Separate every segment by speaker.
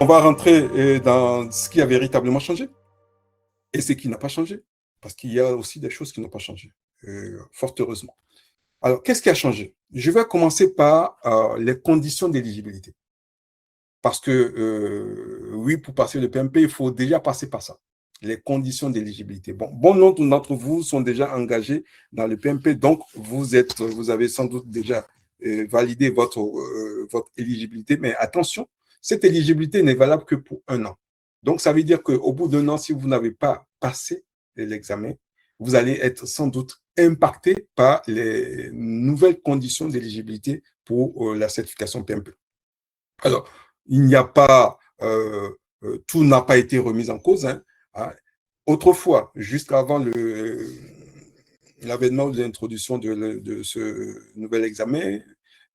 Speaker 1: On va rentrer dans ce qui a véritablement changé et ce qui n'a pas changé. Parce qu'il y a aussi des choses qui n'ont pas changé, fort heureusement. Alors, qu'est-ce qui a changé? Je vais commencer par les conditions d'éligibilité. Parce que, oui, pour passer le PMP, il faut déjà passer par ça. Les conditions d'éligibilité. Bon nombre d'entre vous sont déjà engagés dans le PMP, donc vous avez sans doute déjà validé votre éligibilité. Mais attention, cette éligibilité n'est valable que pour 1 an. Donc, ça veut dire qu'au bout d'1 an, si vous n'avez pas passé l'examen, vous allez être sans doute impacté par les nouvelles conditions d'éligibilité pour la certification PMP. Alors, il n'y a pas, tout n'a pas été remis en cause. Hein. Autrefois, jusqu'avant l'avènement de l'introduction de ce nouvel examen,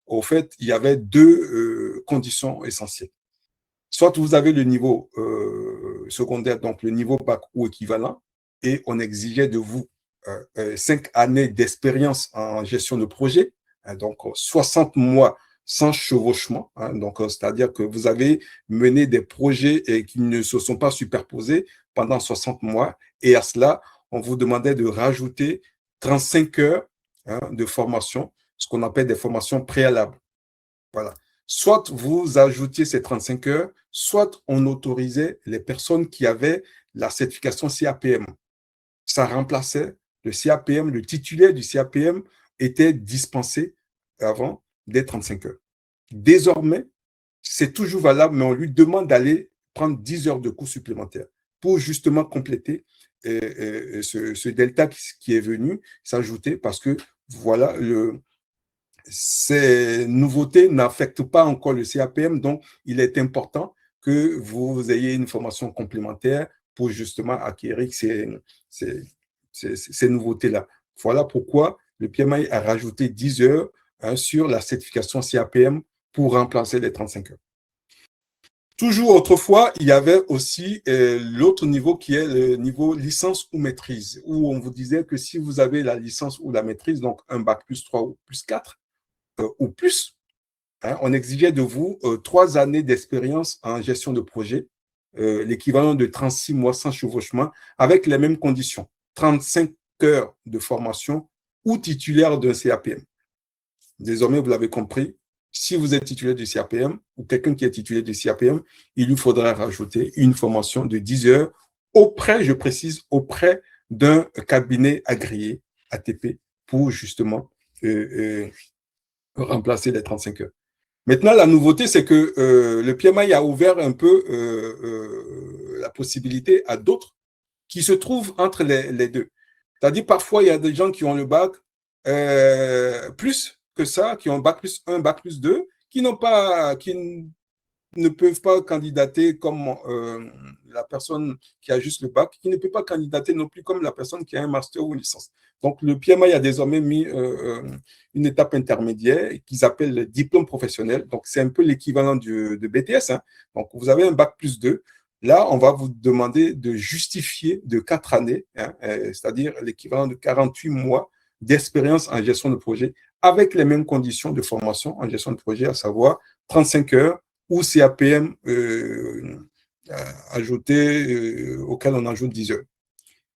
Speaker 1: au fait, il y avait 2 conditions essentielles. Soit vous avez le niveau secondaire, donc le niveau bac ou équivalent, et on exigeait de vous 5 années d'expérience en gestion de projet, hein, donc 60 mois sans chevauchement, hein, donc c'est-à-dire que vous avez mené des projets qui ne se sont pas superposés pendant 60 mois, et à cela, on vous demandait de rajouter 35 heures hein, de formation, ce qu'on appelle des formations préalables. Voilà. Soit vous ajoutiez ces 35 heures, soit on autorisait les personnes qui avaient la certification CAPM. Ça remplaçait le CAPM, le titulaire du CAPM était dispensé avant des 35 heures. Désormais, c'est toujours valable, mais on lui demande d'aller prendre 10 heures de cours supplémentaires pour justement compléter ce delta qui est venu s'ajouter parce que voilà, ces nouveautés n'affectent pas encore le CAPM, donc il est important que vous ayez une formation complémentaire pour justement acquérir ces nouveautés-là. Voilà pourquoi le PMI a rajouté 10 heures hein, sur la certification CAPM pour remplacer les 35 heures. Toujours autrefois, il y avait aussi l'autre niveau qui est le niveau licence ou maîtrise, où on vous disait que si vous avez la licence ou la maîtrise, donc un bac plus 3 ou plus 4, ou plus, hein, on exigeait de vous 3 années d'expérience en gestion de projet, l'équivalent de 36 mois sans chevauchement, avec les mêmes conditions, 35 heures de formation ou titulaire d'un CAPM. Désormais, vous l'avez compris, si vous êtes titulaire du CAPM ou quelqu'un qui est titulaire du CAPM, il lui faudra rajouter une formation de 10 heures auprès, je précise, auprès d'un cabinet agréé ATP pour justement remplacer les 35 heures. Maintenant, la nouveauté, c'est que le PMI a ouvert un peu la possibilité à d'autres qui se trouvent entre les deux. C'est-à-dire, parfois, il y a des gens qui ont le bac plus que ça, qui ont bac plus 1, bac plus 2, qui ne peuvent pas candidater comme la personne qui a juste le bac, qui ne peut pas candidater non plus comme la personne qui a un master ou une licence. Donc, le PMI a désormais mis une étape intermédiaire qu'ils appellent le diplôme professionnel. Donc, c'est un peu l'équivalent de BTS. Hein. Donc, vous avez un bac plus 2. Là, on va vous demander de justifier de 4 années, hein, c'est-à-dire l'équivalent de 48 mois d'expérience en gestion de projet avec les mêmes conditions de formation en gestion de projet, à savoir 35 heures ou CAPM ajouté, auquel on ajoute 10 heures.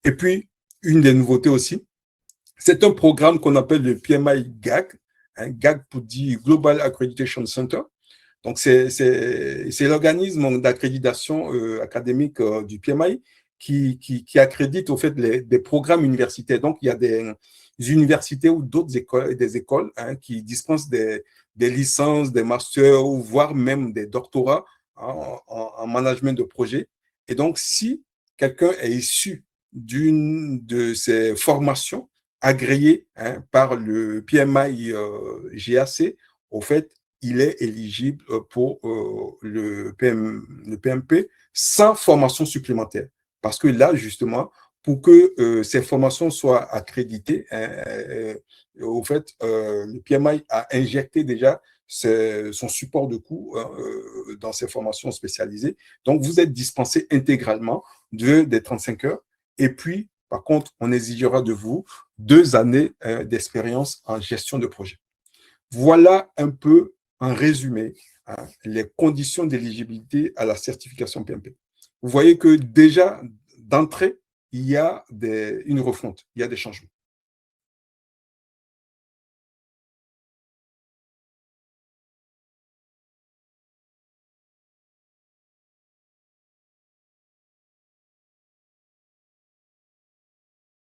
Speaker 1: Et puis, une des nouveautés aussi, c'est un programme qu'on appelle le PMI GAC, hein, GAC pour dire Global Accreditation Center. Donc, c'est l'organisme d'accréditation académique du PMI qui accrédite au fait des programmes universitaires. Donc, il y a des universités ou d'autres écoles, des écoles hein, qui dispensent des licences, des masters, ou voire même des doctorats en management de projet. Et donc, si quelqu'un est issu d'une de ces formations agréées hein, par le PMI GAC, au fait, il est éligible pour le PMP sans formation supplémentaire. Parce que là, justement, pour que ces formations soient accréditées, au fait, le PMI a injecté déjà son support de coût dans ces formations spécialisées. Donc, vous êtes dispensé intégralement des 35 heures. Et puis, par contre, on exigera de vous 2 années d'expérience en gestion de projet. Voilà un peu en résumé les conditions d'éligibilité à la certification PMP. Vous voyez que déjà, d'entrée, il y a une refonte, il y a des changements.